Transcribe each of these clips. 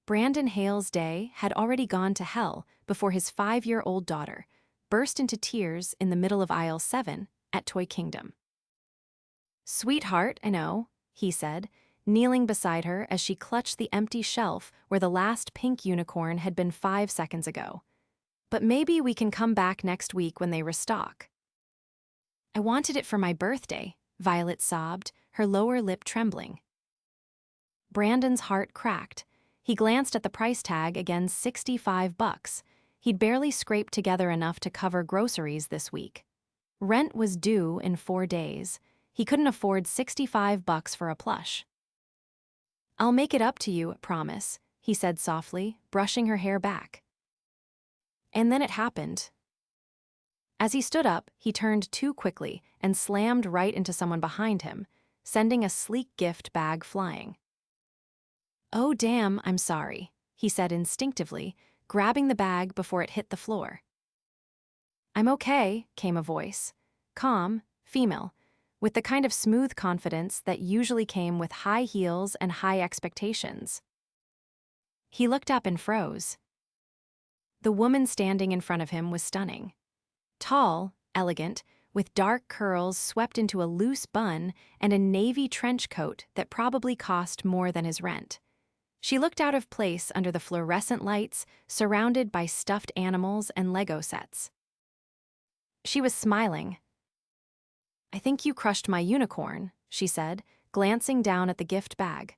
Brandon Hale's day had already gone to hell before his 5-year-old daughter burst into tears in the middle of aisle 7 at Toy Kingdom. "Sweetheart, I know," he said, kneeling beside her as she clutched the empty shelf where the last pink unicorn had been 5 seconds ago. "But maybe we can come back next week when they restock." "I wanted it for my birthday," Violet sobbed, her lower lip trembling. Brandon's heart cracked. He glanced at the price tag again, $65. He'd barely scraped together enough to cover groceries this week. Rent was due in 4 days. He couldn't afford $65 for a plush. "I'll make it up to you, promise," he said softly, brushing her hair back. And then it happened. As he stood up, he turned too quickly and slammed right into someone behind him, sending a sleek gift bag flying. "Oh damn, I'm sorry," he said instinctively, grabbing the bag before it hit the floor. "I'm okay," came a voice. Calm, female, with the kind of smooth confidence that usually came with high heels and high expectations. He looked up and froze. The woman standing in front of him was stunning. Tall, elegant, with dark curls swept into a loose bun and a navy trench coat that probably cost more than his rent. She looked out of place under the fluorescent lights, surrounded by stuffed animals and Lego sets. She was smiling. "I think you crushed my unicorn," she said, glancing down at the gift bag.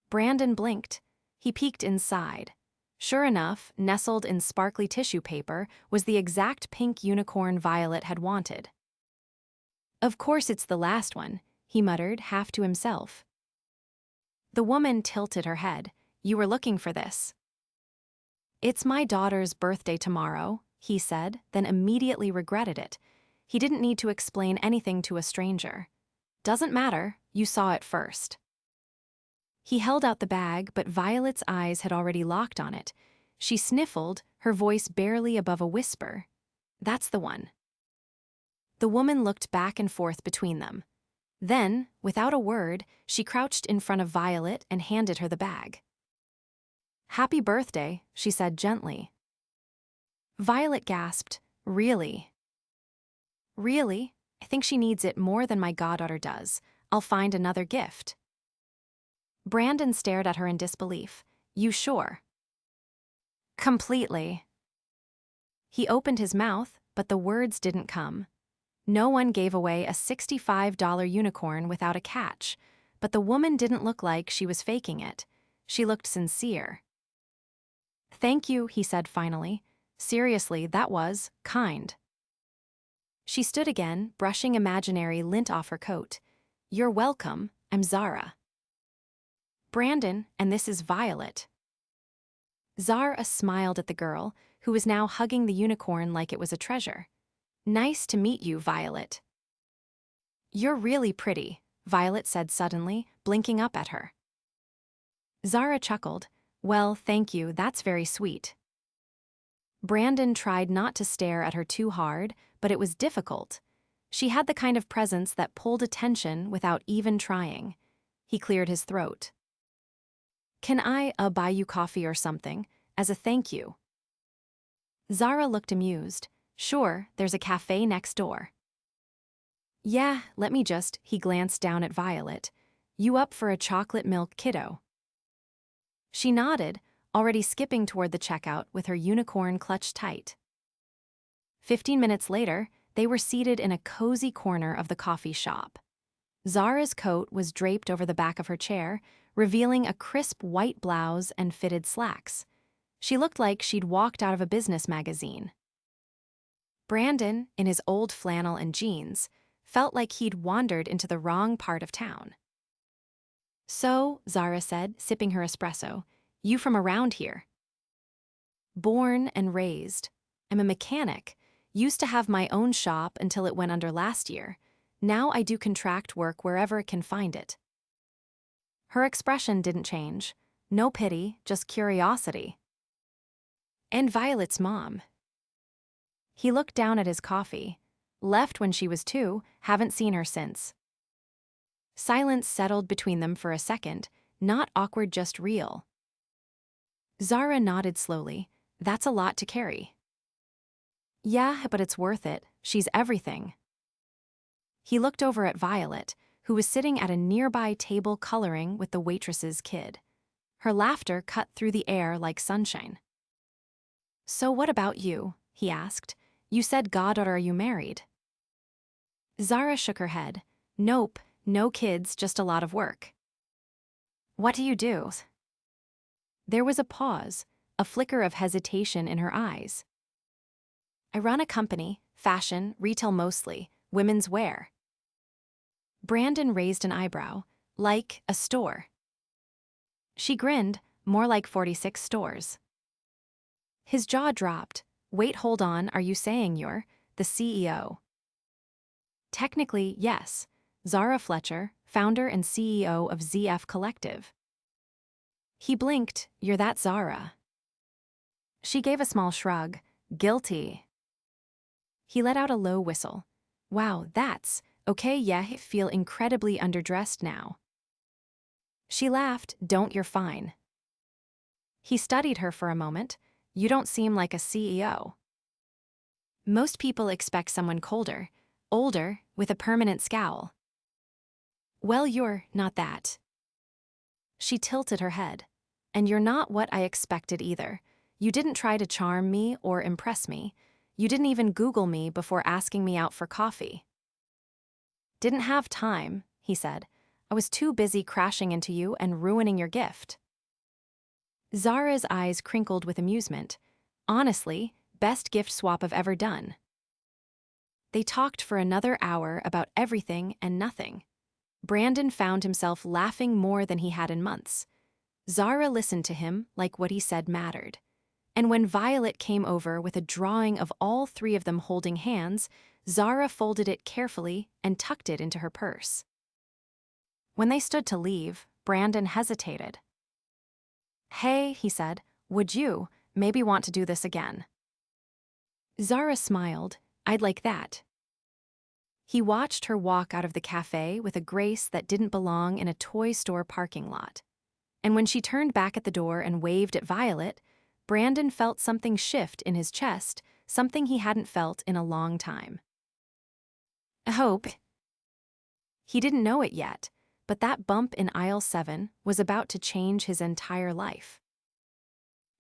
Brandon blinked. He peeked inside. Sure enough, nestled in sparkly tissue paper was the exact pink unicorn Violet had wanted. "Of course it's the last one," he muttered, half to himself. The woman tilted her head. "You were looking for this." "It's my daughter's birthday tomorrow," he said, then immediately regretted it. He didn't need to explain anything to a stranger. "Doesn't matter, you saw it first." He held out the bag, but Violet's eyes had already locked on it. She sniffled, her voice barely above a whisper. "That's the one." The woman looked back and forth between them. Then, without a word, she crouched in front of Violet and handed her the bag. "Happy birthday," she said gently. Violet gasped, "Really?" "Really? I think she needs it more than my goddaughter does. I'll find another gift." Brandon stared at her in disbelief. "You sure?" "Completely." He opened his mouth, but the words didn't come. No one gave away a $65 unicorn without a catch, but the woman didn't look like she was faking it. She looked sincere. "Thank you," he said finally. "Seriously, that was kind." She stood again, brushing imaginary lint off her coat. "You're welcome, I'm Zara." "Brandon, and this is Violet." Zara smiled at the girl, who was now hugging the unicorn like it was a treasure. "Nice to meet you, Violet." "You're really pretty," Violet said suddenly, blinking up at her. Zara chuckled. "Well, thank you, that's very sweet." Brandon tried not to stare at her too hard, but it was difficult. She had the kind of presence that pulled attention without even trying. He cleared his throat. "Can I buy you coffee or something, as a thank you?" Zara looked amused. "Sure, there's a cafe next door." "Yeah, let me just," he glanced down at Violet. "You up for a chocolate milk kiddo?" She nodded, already skipping toward the checkout with her unicorn clutched tight. 15 minutes later, they were seated in a cozy corner of the coffee shop. Zara's coat was draped over the back of her chair, revealing a crisp white blouse and fitted slacks. She looked like she'd walked out of a business magazine. Brandon, in his old flannel and jeans, felt like he'd wandered into the wrong part of town. "So," Zara said, sipping her espresso, "you from around here?" "Born and raised. I'm a mechanic. Used to have my own shop until it went under last year. Now I do contract work wherever it can find it." Her expression didn't change. No pity, just curiosity. "And Violet's mom." He looked down at his coffee. "Left when she was 2, haven't seen her since." Silence settled between them for a second, not awkward, just real. Zara nodded slowly. That's a lot to carry. Yeah, but it's worth it. She's everything. He looked over at Violet, who was sitting at a nearby table coloring with the waitress's kid. Her laughter cut through the air like sunshine. So what about you? He asked. You said goddaughter, are you married? Zara shook her head. Nope, no kids, just a lot of work. What do you do? There was a pause, a flicker of hesitation in her eyes. I run a company, fashion, retail mostly, women's wear. Brandon raised an eyebrow. Like a store. She grinned, more like 46 stores. His jaw dropped. Wait, hold on, are you saying you're the CEO? Technically, yes. Zara Fletcher, founder and CEO of ZF Collective. He blinked. You're that Zara. She gave a small shrug. Guilty. He let out a low whistle. Wow, that's okay, yeah, I feel incredibly underdressed now. She laughed. Don't, you're fine. He studied her for a moment. You don't seem like a CEO. Most people expect someone colder, older, with a permanent scowl. Well, you're not that. She tilted her head. And you're not what I expected either. You didn't try to charm me or impress me. You didn't even Google me before asking me out for coffee. Didn't have time, he said. I was too busy crashing into you and ruining your gift. Zara's eyes crinkled with amusement. Honestly, best gift swap I've ever done. They talked for another hour about everything and nothing. Brandon found himself laughing more than he had in months. Zara listened to him like what he said mattered. And when Violet came over with a drawing of all three of them holding hands, Zara folded it carefully and tucked it into her purse. When they stood to leave, Brandon hesitated. Hey, he said, would you maybe want to do this again? Zara smiled. I'd like that. He watched her walk out of the cafe with a grace that didn't belong in a toy store parking lot. And when she turned back at the door and waved at Violet, Brandon felt something shift in his chest, something he hadn't felt in a long time. I hope. He didn't know it yet, but that bump in aisle 7 was about to change his entire life.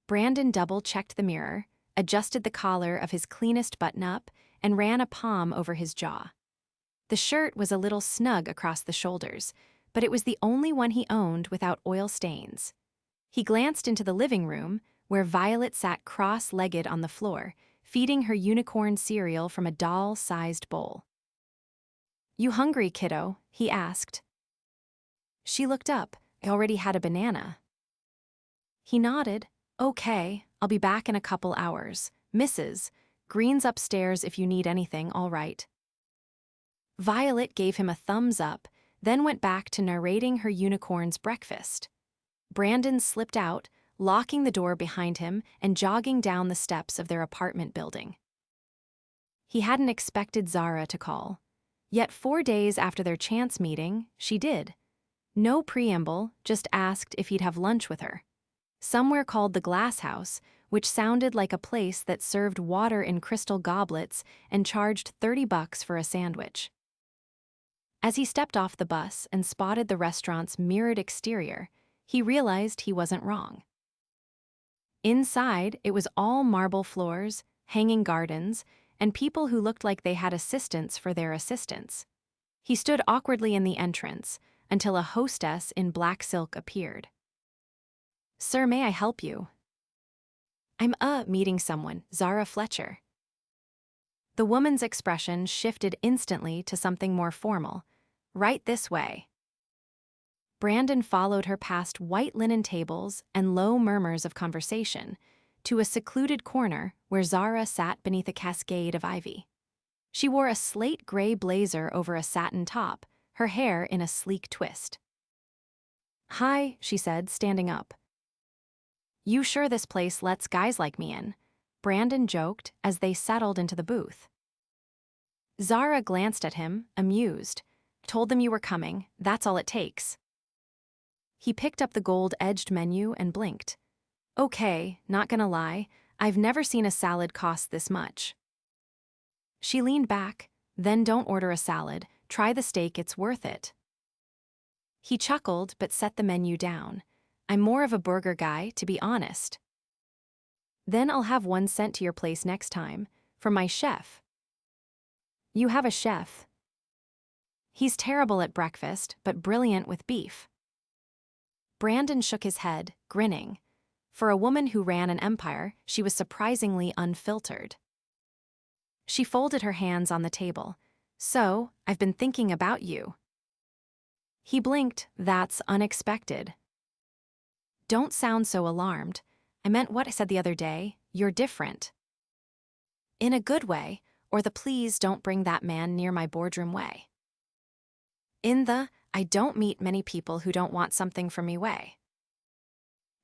Brandon double-checked the mirror, adjusted the collar of his cleanest button-up, and ran a palm over his jaw. The shirt was a little snug across the shoulders, but it was the only one he owned without oil stains. He glanced into the living room, where Violet sat cross-legged on the floor, feeding her unicorn cereal from a doll-sized bowl. You hungry, kiddo? He asked. She looked up. I already had a banana. He nodded. Okay, I'll be back in a couple hours. Mrs. Green's upstairs if you need anything, all right. Violet gave him a thumbs up, then went back to narrating her unicorn's breakfast. Brandon slipped out, locking the door behind him and jogging down the steps of their apartment building. He hadn't expected Zara to call. Yet 4 days after their chance meeting, she did. No preamble, just asked if he'd have lunch with her. Somewhere called the Glass House, which sounded like a place that served water in crystal goblets and charged $30 for a sandwich. As he stepped off the bus and spotted the restaurant's mirrored exterior, he realized he wasn't wrong. Inside, it was all marble floors, hanging gardens, and people who looked like they had assistants for their assistants. He stood awkwardly in the entrance until a hostess in black silk appeared. Sir, may I help you? I'm meeting someone, Zara Fletcher. The woman's expression shifted instantly to something more formal. Right this way. Brandon followed her past white linen tables and low murmurs of conversation to a secluded corner where Zara sat beneath a cascade of ivy. She wore a slate gray blazer over a satin top, her hair in a sleek twist. Hi, she said, standing up. You sure this place lets guys like me in? Brandon joked as they settled into the booth. Zara glanced at him, amused. Told them you were coming, that's all it takes. He picked up the gold-edged menu and blinked. Okay, not gonna lie, I've never seen a salad cost this much. She leaned back. Then don't order a salad, try the steak, it's worth it. He chuckled but set the menu down. I'm more of a burger guy, to be honest. Then I'll have one sent to your place next time, from my chef. You have a chef? He's terrible at breakfast, but brilliant with beef. Brandon shook his head, grinning. For a woman who ran an empire, she was surprisingly unfiltered. She folded her hands on the table. So, I've been thinking about you. He blinked. That's unexpected. Don't sound so alarmed. I meant what I said the other day. You're different. In a good way, or the please don't bring that man near my boardroom way. In the I don't meet many people who don't want something from me way.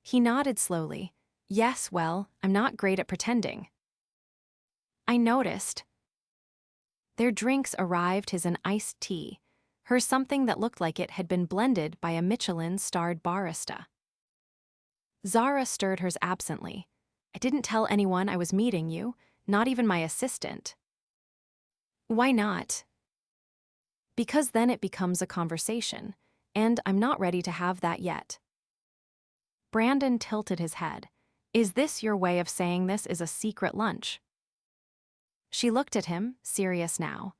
He nodded slowly. Yes, well, I'm not great at pretending. I noticed. Their drinks arrived, his an iced tea, hers something that looked like it had been blended by a Michelin-starred barista. Zara stirred hers absently. I didn't tell anyone I was meeting you, not even my assistant. Why not? Because then it becomes a conversation, and I'm not ready to have that yet. Brandon tilted his head. Is this your way of saying this is a secret lunch? She looked at him, serious now.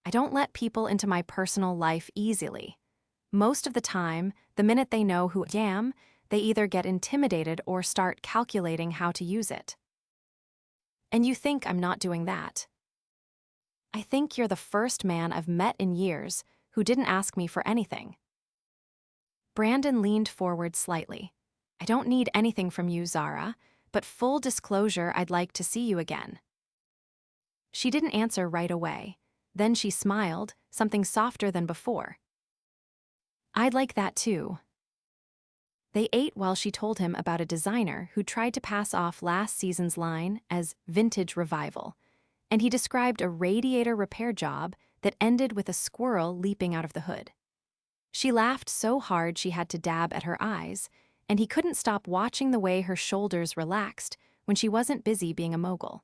I don't let people into my personal life easily. Most of the time, the minute they know who I am, they either get intimidated or start calculating how to use it. And you think I'm not doing that? I think you're the first man I've met in years who didn't ask me for anything. Brandon leaned forward slightly. I don't need anything from you, Zara, but full disclosure, I'd like to see you again. She didn't answer right away. Then she smiled, something softer than before. I'd like that too. They ate while she told him about a designer who tried to pass off last season's line as vintage revival, and he described a radiator repair job that ended with a squirrel leaping out of the hood. She laughed so hard she had to dab at her eyes, and he couldn't stop watching the way her shoulders relaxed when she wasn't busy being a mogul.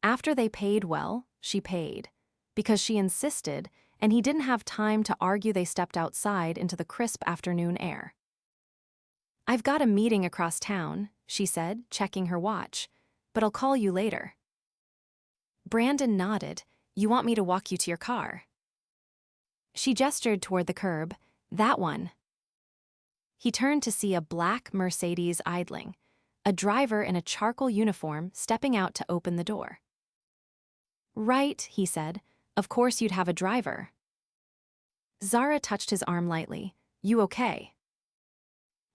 After they paid well, she paid, because she insisted, and he didn't have time to argue. They stepped outside into the crisp afternoon air. I've got a meeting across town, she said, checking her watch, but I'll call you later. Brandon nodded. You want me to walk you to your car? She gestured toward the curb. That one. He turned to see a black Mercedes idling, a driver in a charcoal uniform stepping out to open the door. Right, he said. Of course you'd have a driver. Zara touched his arm lightly. You okay?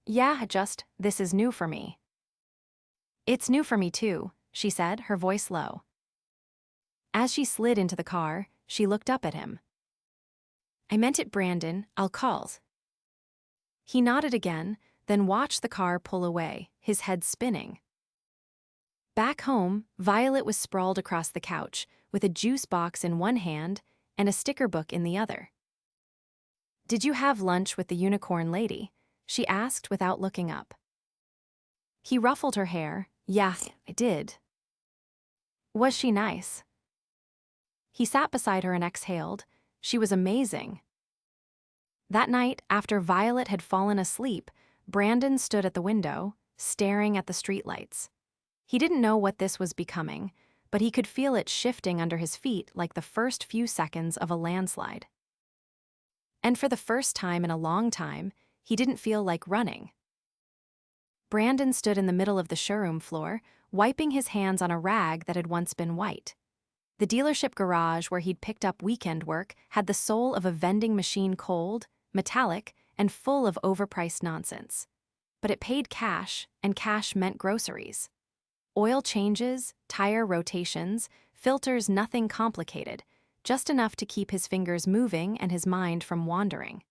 Yeah, this is new for me. It's new for me too, she said, her voice low. As she slid into the car, she looked up at him. I meant it, Brandon, I'll call. He nodded again, then watched the car pull away, his head spinning. Back home, Violet was sprawled across the couch, with a juice box in one hand and a sticker book in the other. Did you have lunch with the unicorn lady? She asked without looking up. He ruffled her hair. Yeah, I did. Was she nice? He sat beside her and exhaled. She was amazing. That night, after Violet had fallen asleep, Brandon stood at the window, staring at the streetlights. He didn't know what this was becoming, but he could feel it shifting under his feet like the first few seconds of a landslide. And for the first time in a long time, he didn't feel like running. Brandon stood in the middle of the showroom floor, wiping his hands on a rag that had once been white. The dealership garage where he'd picked up weekend work had the soul of a vending machine, cold, metallic, and full of overpriced nonsense. But it paid cash, and cash meant groceries. Oil changes, tire rotations, filters, nothing complicated, just enough to keep his fingers moving and his mind from wandering.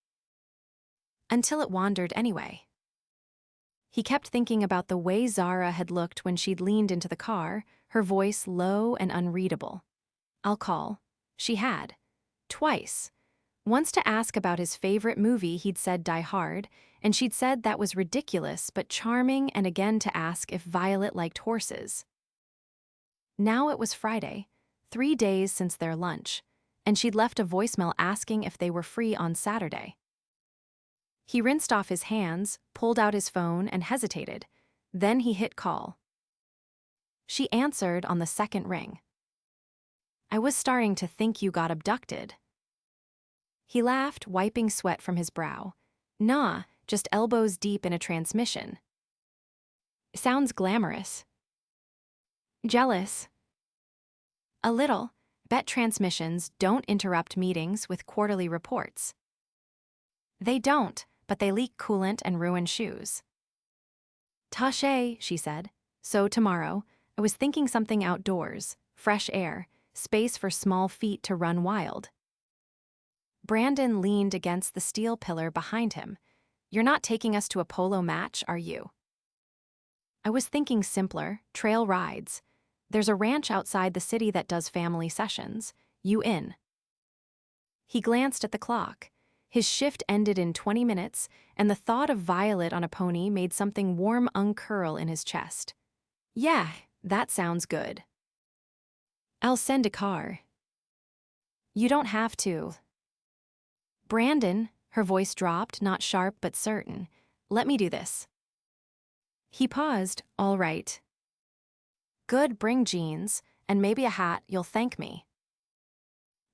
Until it wandered anyway. He kept thinking about the way Zara had looked when she'd leaned into the car, her voice low and unreadable. I'll call. She had. Twice. Once to ask about his favorite movie, he'd said Die Hard, and she'd said that was ridiculous but charming, and again to ask if Violet liked horses. Now it was Friday, 3 days since their lunch, and she'd left a voicemail asking if they were free on Saturday. He rinsed off his hands, pulled out his phone, and hesitated. Then he hit call. She answered on the second ring. "I was starting to think you got abducted." He laughed, wiping sweat from his brow. "Nah, just elbows deep in a transmission." "Sounds glamorous." "Jealous?" "A little. Bet transmissions don't interrupt meetings with quarterly reports." "They don't, but they leak coolant and ruin shoes." "Touché," she said. "So tomorrow, I was thinking something outdoors, fresh air, space for small feet to run wild." Brandon leaned against the steel pillar behind him. "You're not taking us to a polo match, are you?" "I was thinking simpler, trail rides. There's a ranch outside the city that does family sessions. You in?" He glanced at the clock. His shift ended in 20 minutes, and the thought of Violet on a pony made something warm uncurl in his chest. "Yeah, that sounds good." "I'll send a car." "You don't have to." "Brandon," her voice dropped, not sharp but certain, "let me do this." He paused. "All right." "Good, bring jeans, and maybe a hat, you'll thank me."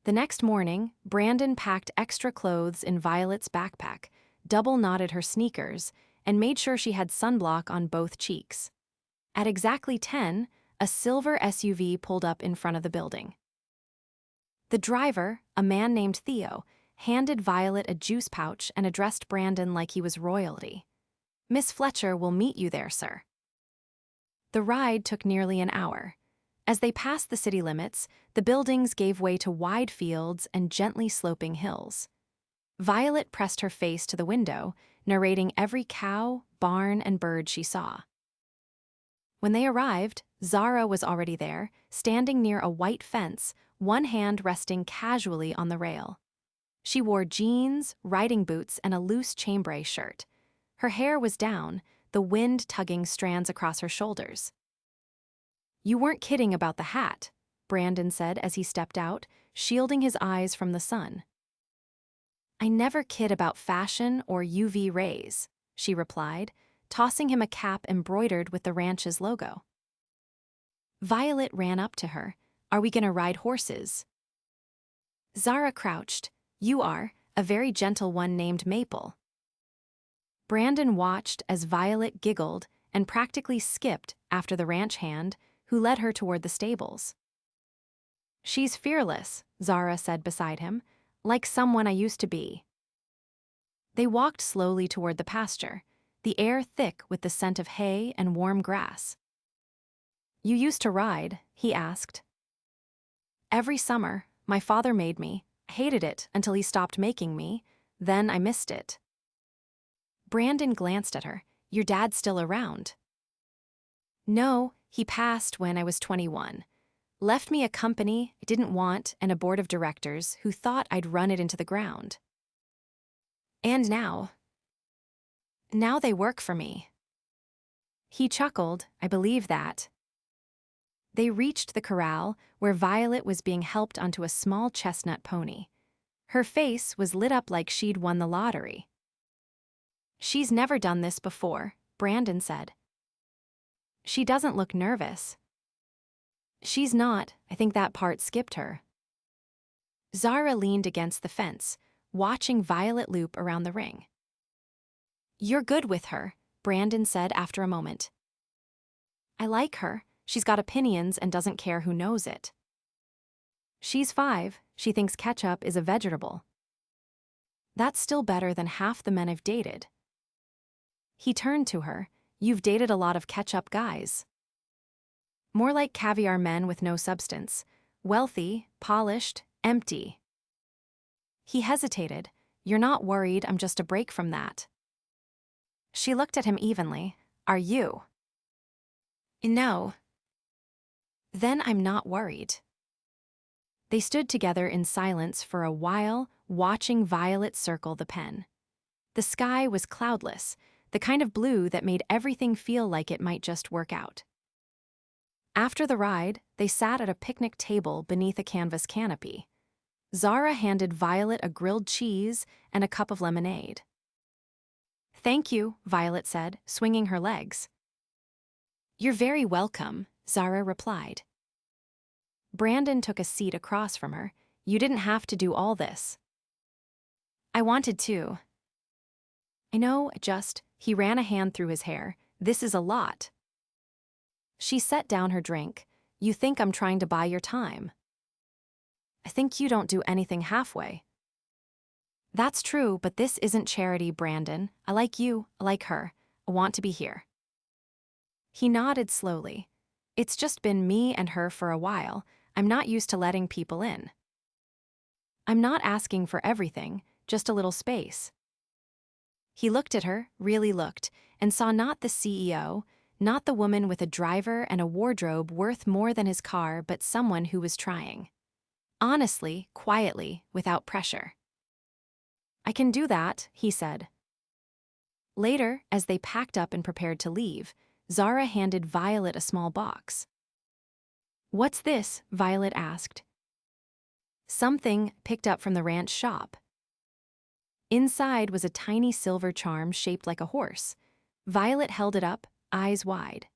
The next morning, Brandon packed extra clothes in Violet's backpack, double-knotted her sneakers, and made sure she had sunblock on both cheeks. At exactly 10, a silver SUV pulled up in front of the building. The driver, a man named Theo, handed Violet a juice pouch and addressed Brandon like he was royalty. "Miss Fletcher will meet you there, sir." The ride took nearly an hour. As they passed the city limits, the buildings gave way to wide fields and gently sloping hills. Violet pressed her face to the window, narrating every cow, barn, and bird she saw. When they arrived, Zara was already there, standing near a white fence, one hand resting casually on the rail. She wore jeans, riding boots, and a loose chambray shirt. Her hair was down, the wind tugging strands across her shoulders. "You weren't kidding about the hat," Brandon said as he stepped out, shielding his eyes from the sun. "I never kid about fashion or UV rays," she replied, tossing him a cap embroidered with the ranch's logo. Violet ran up to her. "Are we gonna ride horses?" Zara crouched. "You are, a very gentle one named Maple." Brandon watched as Violet giggled and practically skipped after the ranch hand, who led her toward the stables. "She's fearless," Zara said beside him, "like someone I used to be." They walked slowly toward the pasture, the air thick with the scent of hay and warm grass. "You used to ride?" he asked. "Every summer. My father made me. I hated it until he stopped making me. Then I missed it." Brandon glanced at her. "Your dad's still around?" "No, he passed when I was 21. Left me a company I didn't want and a board of directors who thought I'd run it into the ground. And now they work for me." He chuckled. "I believe that." They reached the corral, where Violet was being helped onto a small chestnut pony. Her face was lit up like she'd won the lottery. "She's never done this before," Brandon said. "She doesn't look nervous." "She's not. I think that part skipped her." Zara leaned against the fence, watching Violet loop around the ring. "You're good with her," Brandon said after a moment. "I like her. She's got opinions and doesn't care who knows it." "She's 5. She thinks ketchup is a vegetable." "That's still better than half the men I've dated." He turned to her. "You've dated a lot of ketchup guys." "More like caviar men with no substance. Wealthy, polished, empty." He hesitated. "You're not worried I'm just a break from that?" She looked at him evenly. "Are you?" "No." "Then I'm not worried." They stood together in silence for a while, watching Violet circle the pen. The sky was cloudless, the kind of blue that made everything feel like it might just work out. After the ride, they sat at a picnic table beneath a canvas canopy. Zara handed Violet a grilled cheese and a cup of lemonade. "Thank you," Violet said, swinging her legs. "You're very welcome," Zara replied. Brandon took a seat across from her. "You didn't have to do all this." "I wanted to." "I know, he ran a hand through his hair. "This is a lot." She set down her drink. "You think I'm trying to buy your time." "I think you don't do anything halfway." "That's true, but this isn't charity, Brandon. I like you, I like her. I want to be here." He nodded slowly. "It's just been me and her for a while. I'm not used to letting people in." "I'm not asking for everything, just a little space." He looked at her, really looked, and saw not the CEO, not the woman with a driver and a wardrobe worth more than his car, but someone who was trying. Honestly, quietly, without pressure. "I can do that," he said. Later, as they packed up and prepared to leave, Zara handed Violet a small box. "What's this?" Violet asked. "Something picked up from the ranch shop." Inside was a tiny silver charm shaped like a horse. Violet held it up, eyes wide.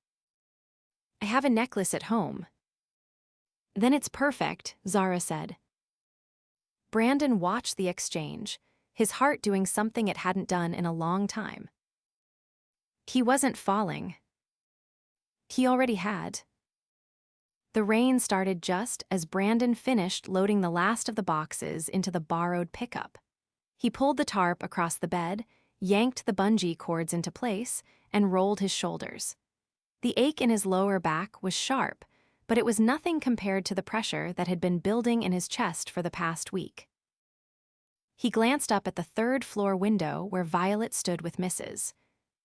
"I have a necklace at home." "Then it's perfect," Zara said. Brandon watched the exchange, his heart doing something it hadn't done in a long time. He wasn't falling. He already had. The rain started just as Brandon finished loading the last of the boxes into the borrowed pickup. He pulled the tarp across the bed, yanked the bungee cords into place, and rolled his shoulders. The ache in his lower back was sharp, but it was nothing compared to the pressure that had been building in his chest for the past week. He glanced up at the third-floor window where Violet stood with Mrs.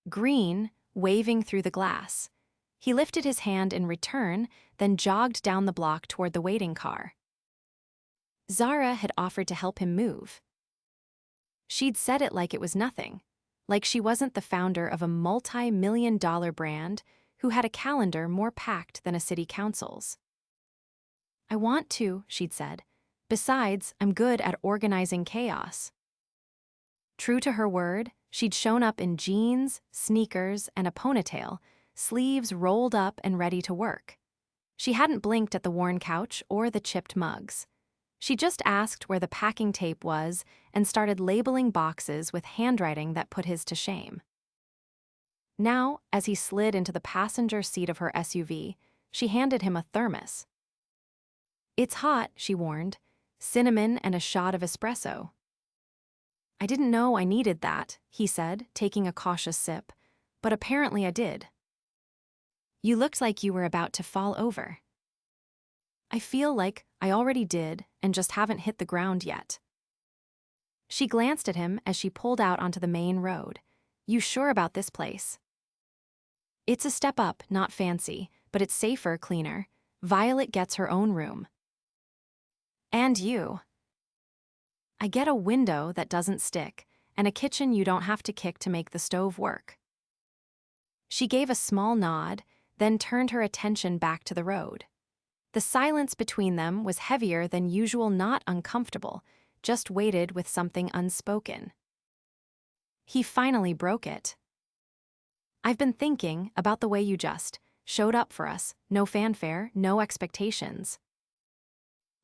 Green waving through the glass. He lifted his hand in return, then jogged down the block toward the waiting car. Zara had offered to help him move. She'd said it like it was nothing, like she wasn't the founder of a multi-million-dollar brand who had a calendar more packed than a city council's. "I want to," she'd said. "Besides, I'm good at organizing chaos." True to her word, she'd shown up in jeans, sneakers, and a ponytail, sleeves rolled up and ready to work. She hadn't blinked at the worn couch or the chipped mugs. She just asked where the packing tape was and started labeling boxes with handwriting that put his to shame. Now, as he slid into the passenger seat of her SUV, she handed him a thermos. "It's hot," she warned. "Cinnamon and a shot of espresso." "I didn't know I needed that," he said, taking a cautious sip, "but apparently I did." "You looked like you were about to fall over." "I feel like I already did and just haven't hit the ground yet." She glanced at him as she pulled out onto the main road. "You sure about this place?" "It's a step up, not fancy, but it's safer, cleaner. Violet gets her own room." "And you." "I get a window that doesn't stick, and a kitchen you don't have to kick to make the stove work." She gave a small nod, then turned her attention back to the road. The silence between them was heavier than usual, not uncomfortable, just weighted with something unspoken. He finally broke it. "I've been thinking about the way you just showed up for us, no fanfare, no expectations."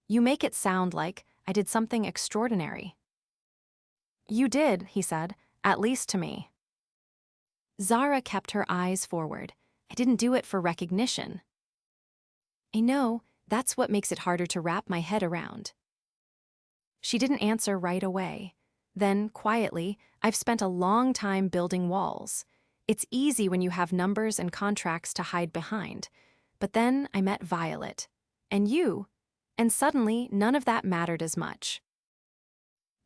"You make it sound like I did something extraordinary." "You did," he said, "at least to me." Zara kept her eyes forward. "I didn't do it for recognition." "I know, that's what makes it harder to wrap my head around." She didn't answer right away. Then, quietly, "I've spent a long time building walls. It's easy when you have numbers and contracts to hide behind. But then I met Violet. And you. And suddenly, none of that mattered as much."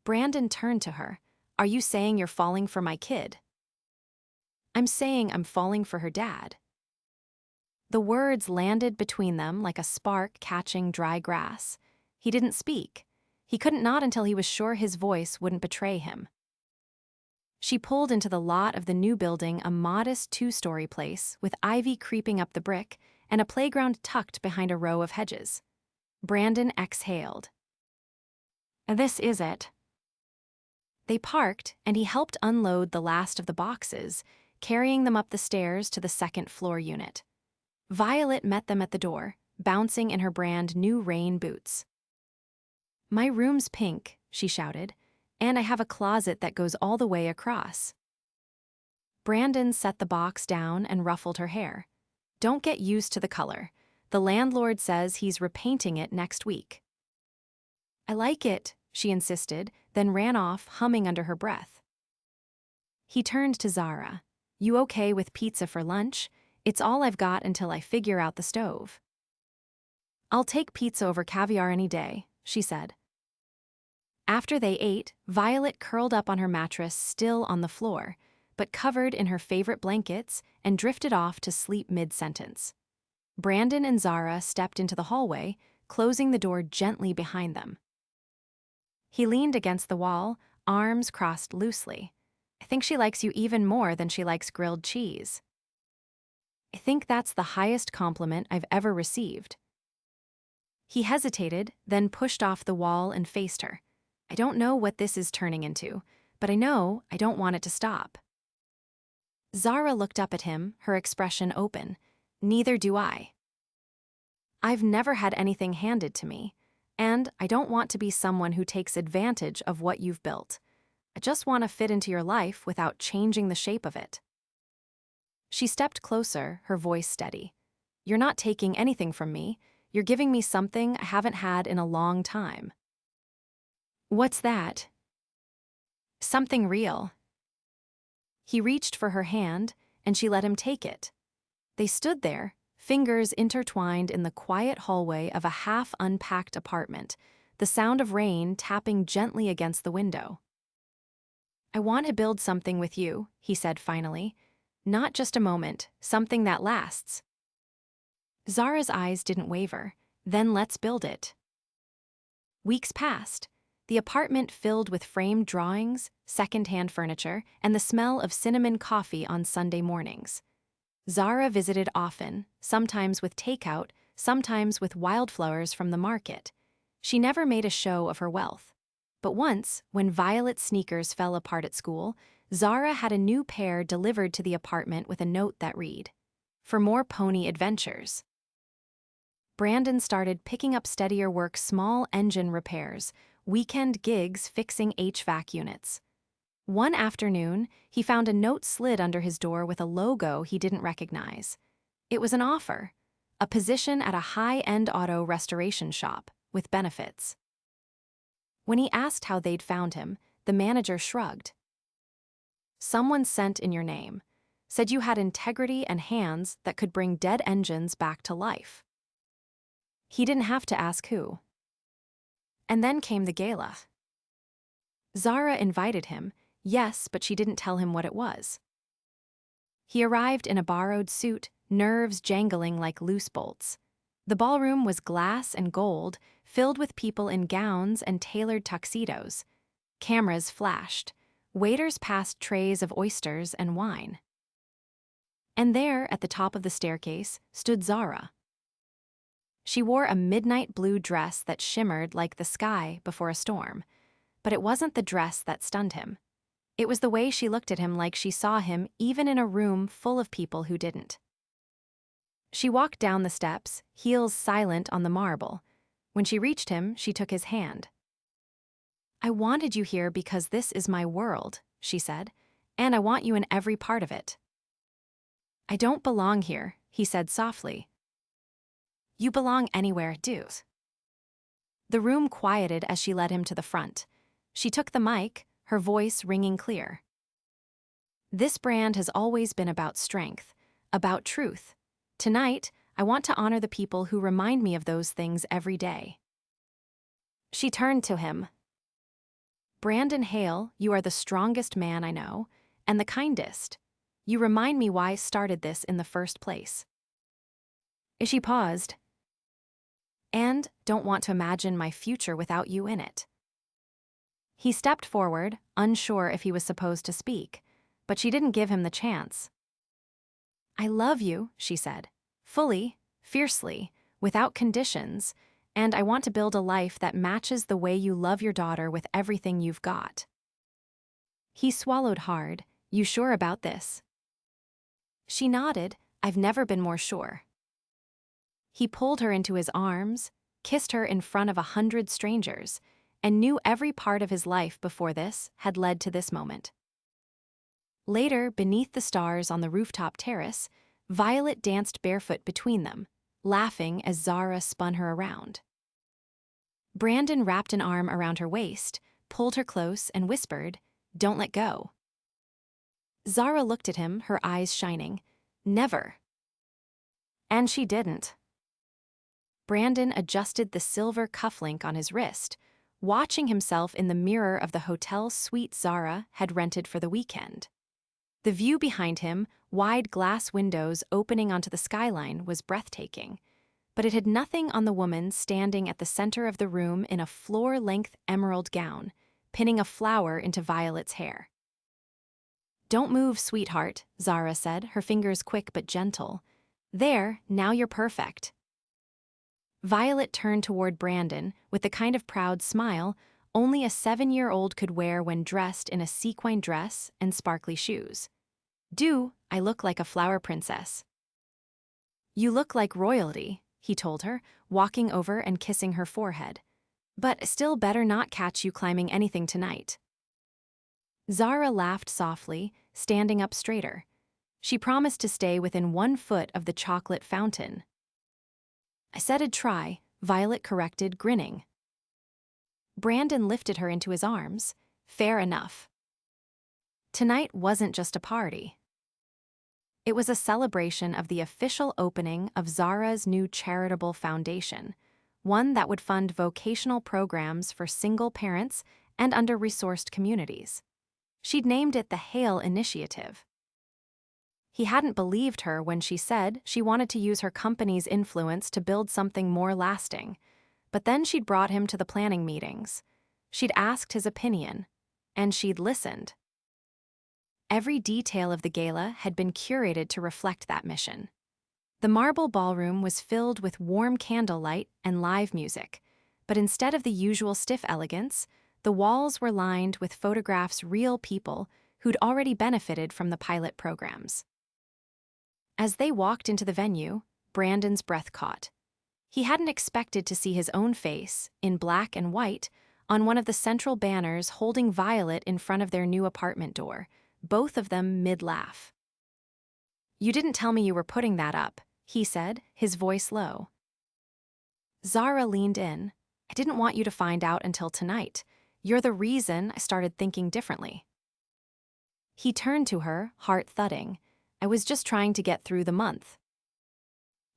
Brandon turned to her. "Are you saying you're falling for my kid?" "I'm saying I'm falling for her dad." The words landed between them like a spark catching dry grass. He didn't speak. He couldn't nod until he was sure his voice wouldn't betray him. She pulled into the lot of the new building, a modest two-story place with ivy creeping up the brick and a playground tucked behind a row of hedges. Brandon exhaled. "This is it." They parked, and he helped unload the last of the boxes, carrying them up the stairs to the second-floor unit. Violet met them at the door, bouncing in her brand-new rain boots. "My room's pink," she shouted, "and I have a closet that goes all the way across." Brandon set the box down and ruffled her hair. "Don't get used to the color. The landlord says he's repainting it next week." "I like it," she insisted, then ran off, humming under her breath. He turned to Zara. "You okay with pizza for lunch? It's all I've got until I figure out the stove." "I'll take pizza over caviar any day," she said. After they ate, Violet curled up on her mattress, still on the floor, but covered in her favorite blankets, and drifted off to sleep mid-sentence. Brandon and Zara stepped into the hallway, closing the door gently behind them. He leaned against the wall, arms crossed loosely. "I think she likes you even more than she likes grilled cheese." "I think that's the highest compliment I've ever received." He hesitated, then pushed off the wall and faced her. "I don't know what this is turning into, but I know I don't want it to stop." Zara looked up at him, her expression open. "Neither do I. I've never had anything handed to me, and I don't want to be someone who takes advantage of what you've built. I just want to fit into your life without changing the shape of it." She stepped closer, her voice steady. "You're not taking anything from me. You're giving me something I haven't had in a long time." "What's that?" "Something real." He reached for her hand, and she let him take it. They stood there, fingers intertwined in the quiet hallway of a half-unpacked apartment, the sound of rain tapping gently against the window. "I want to build something with you," he said finally. "Not just a moment, something that lasts." Zara's eyes didn't waver. "Then let's build it." Weeks passed. The apartment filled with framed drawings, second-hand furniture, and the smell of cinnamon coffee on Sunday mornings. Zara visited often, sometimes with takeout, sometimes with wildflowers from the market. She never made a show of her wealth. But once, when Violet's sneakers fell apart at school, Zara had a new pair delivered to the apartment with a note that read, "For more pony adventures." Brandon started picking up steadier work, small engine repairs, weekend gigs fixing HVAC units. One afternoon, he found a note slid under his door with a logo he didn't recognize. It was an offer, a position at a high-end auto restoration shop, with benefits. When he asked how they'd found him, the manager shrugged. "Someone sent in your name, said you had integrity and hands that could bring dead engines back to life." He didn't have to ask who. And then came the gala. Zara invited him, yes, but she didn't tell him what it was. He arrived in a borrowed suit, nerves jangling like loose bolts. The ballroom was glass and gold, filled with people in gowns and tailored tuxedos. Cameras flashed. Waiters passed trays of oysters and wine. And there, at the top of the staircase, stood Zara. She wore a midnight blue dress that shimmered like the sky before a storm. But it wasn't the dress that stunned him. It was the way she looked at him, like she saw him even in a room full of people who didn't. She walked down the steps, heels silent on the marble. When she reached him, she took his hand. "I wanted you here because this is my world," she said, "and I want you in every part of it." "I don't belong here," he said softly. "You belong anywhere, dude." The room quieted as she led him to the front. She took the mic, her voice ringing clear. "This brand has always been about strength, about truth. Tonight, I want to honor the people who remind me of those things every day." She turned to him. "Brandon Hale, you are the strongest man I know, and the kindest. You remind me why I started this in the first place." She paused. "And don't want to imagine my future without you in it." He stepped forward, unsure if he was supposed to speak, but she didn't give him the chance. "I love you," she said, "fully, fiercely, without conditions, and I want to build a life that matches the way you love your daughter with everything you've got." He swallowed hard. "You sure about this?" She nodded. "I've never been more sure." He pulled her into his arms, kissed her in front of 100 strangers, and knew every part of his life before this had led to this moment. Later, beneath the stars on the rooftop terrace, Violet danced barefoot between them, laughing as Zara spun her around. Brandon wrapped an arm around her waist, pulled her close, and whispered, "Don't let go." Zara looked at him, her eyes shining. "Never." And she didn't. Brandon adjusted the silver cufflink on his wrist, watching himself in the mirror of the hotel suite Zara had rented for the weekend. The view behind him, wide glass windows opening onto the skyline, was breathtaking, but it had nothing on the woman standing at the center of the room in a floor-length emerald gown, pinning a flower into Violet's hair. "Don't move, sweetheart," Zara said, her fingers quick but gentle. "There, now you're perfect." Violet turned toward Brandon with the kind of proud smile only a 7-year-old could wear when dressed in a sequin dress and sparkly shoes. "Do I look like a flower princess?" "You look like royalty," he told her, walking over and kissing her forehead. "But still better not catch you climbing anything tonight." Zara laughed softly, standing up straighter. She promised to stay within 1 foot of the chocolate fountain. "I said I'd try," Violet corrected, grinning. Brandon lifted her into his arms. "Fair enough." Tonight wasn't just a party. It was a celebration of the official opening of Zara's new charitable foundation, one that would fund vocational programs for single parents and under-resourced communities. She'd named it the Hale Initiative. He hadn't believed her when she said she wanted to use her company's influence to build something more lasting, but then she'd brought him to the planning meetings. She'd asked his opinion, and she'd listened. Every detail of the gala had been curated to reflect that mission. The marble ballroom was filled with warm candlelight and live music, but instead of the usual stiff elegance, the walls were lined with photographs of real people who'd already benefited from the pilot programs. As they walked into the venue, Brandon's breath caught. He hadn't expected to see his own face, in black and white, on one of the central banners holding Violet in front of their new apartment door, both of them mid-laugh. "You didn't tell me you were putting that up," he said, his voice low. Zara leaned in. "I didn't want you to find out until tonight. You're the reason I started thinking differently." He turned to her, heart thudding. "I was just trying to get through the month."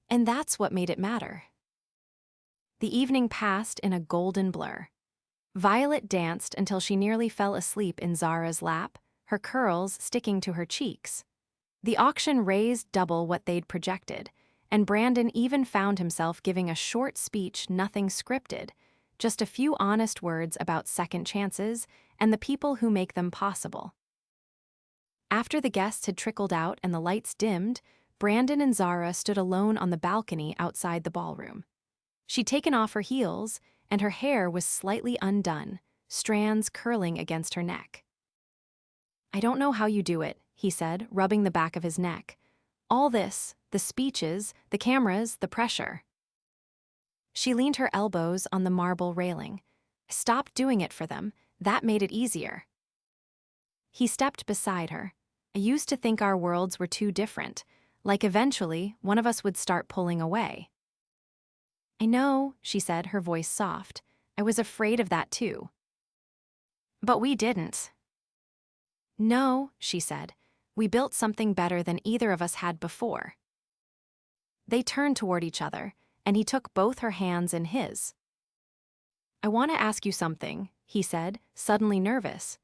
And that's what made it matter. The evening passed in a golden blur. Violet danced until she nearly fell asleep in Zara's lap, her curls sticking to her cheeks. The auction raised double what they'd projected, and Brandon even found himself giving a short speech, nothing scripted, just a few honest words about second chances and the people who make them possible. After the guests had trickled out and the lights dimmed, Brandon and Zara stood alone on the balcony outside the ballroom. She'd taken off her heels, and her hair was slightly undone, strands curling against her neck. "I don't know how you do it," he said, rubbing the back of his neck. "All this, the speeches, the cameras, the pressure." She leaned her elbows on the marble railing. "I stopped doing it for them. That made it easier." He stepped beside her. "I used to think our worlds were too different, like eventually one of us would start pulling away." "I know," she said, her voice soft. "I was afraid of that too." "But we didn't." "No," she said. "We built something better than either of us had before." They turned toward each other, and he took both her hands in his. "I want to ask you something," he said, suddenly nervous.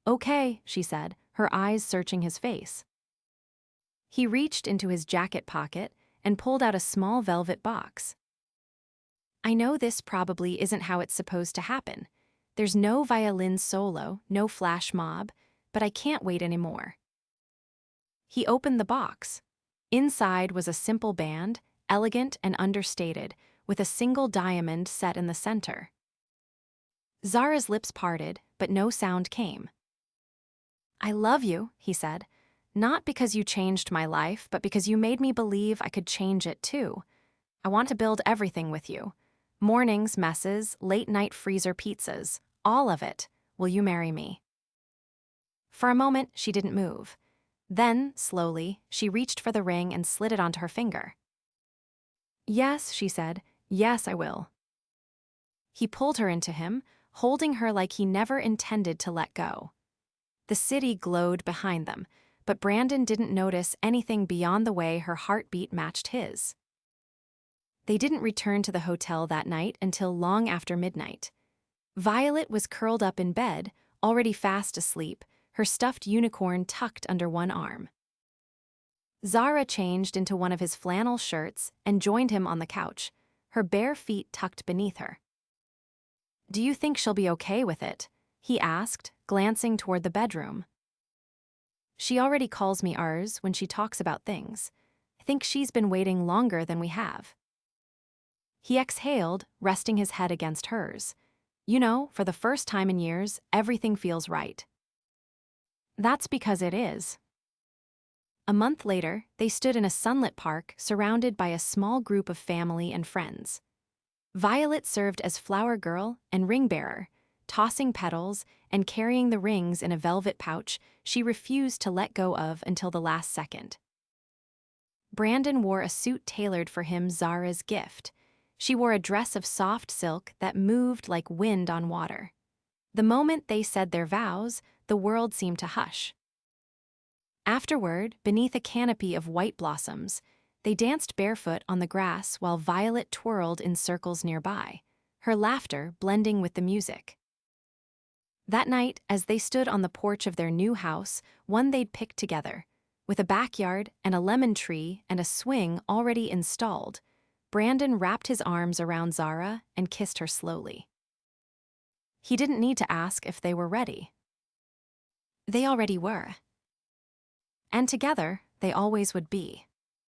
"Okay," she said, her eyes searching his face. He reached into his jacket pocket and pulled out a small velvet box. "I know this probably isn't how it's supposed to happen. There's no violin solo, no flash mob, but I can't wait anymore. He opened the box. Inside was a simple band, elegant and understated, with a single diamond set in the center. Zara's lips parted, but no sound came. "I love you," he said. "Not because you changed my life, but because you made me believe I could change it too. I want to build everything with you. Mornings, messes, late-night freezer pizzas, all of it. Will you marry me?" For a moment, she didn't move. Then, slowly, she reached for the ring and slid it onto her finger. "Yes," she said. "Yes, I will." He pulled her into him, holding her like he never intended to let go. The city glowed behind them, but Brandon didn't notice anything beyond the way her heartbeat matched his. They didn't return to the hotel that night until long after midnight. Violet was curled up in bed, already fast asleep, her stuffed unicorn tucked under one arm. Zara changed into one of his flannel shirts and joined him on the couch, her bare feet tucked beneath her. "Do you think she'll be okay with it?" he asked, glancing toward the bedroom. "She already calls me ours when she talks about things. I think she's been waiting longer than we have." He exhaled, resting his head against hers. "You know, for the first time in years, everything feels right." "That's because it is." A month later, they stood in a sunlit park surrounded by a small group of family and friends. Violet served as flower girl and ring bearer, tossing petals and carrying the rings in a velvet pouch she refused to let go of until the last second. Brandon wore a suit tailored for him, Zara's gift. She wore a dress of soft silk that moved like wind on water. The moment they said their vows, the world seemed to hush. Afterward, beneath a canopy of white blossoms, they danced barefoot on the grass while Violet twirled in circles nearby, her laughter blending with the music. That night, as they stood on the porch of their new house, one they'd picked together, with a backyard and a lemon tree and a swing already installed, Brandon wrapped his arms around Zara and kissed her slowly. He didn't need to ask if they were ready. They already were. And together, they always would be.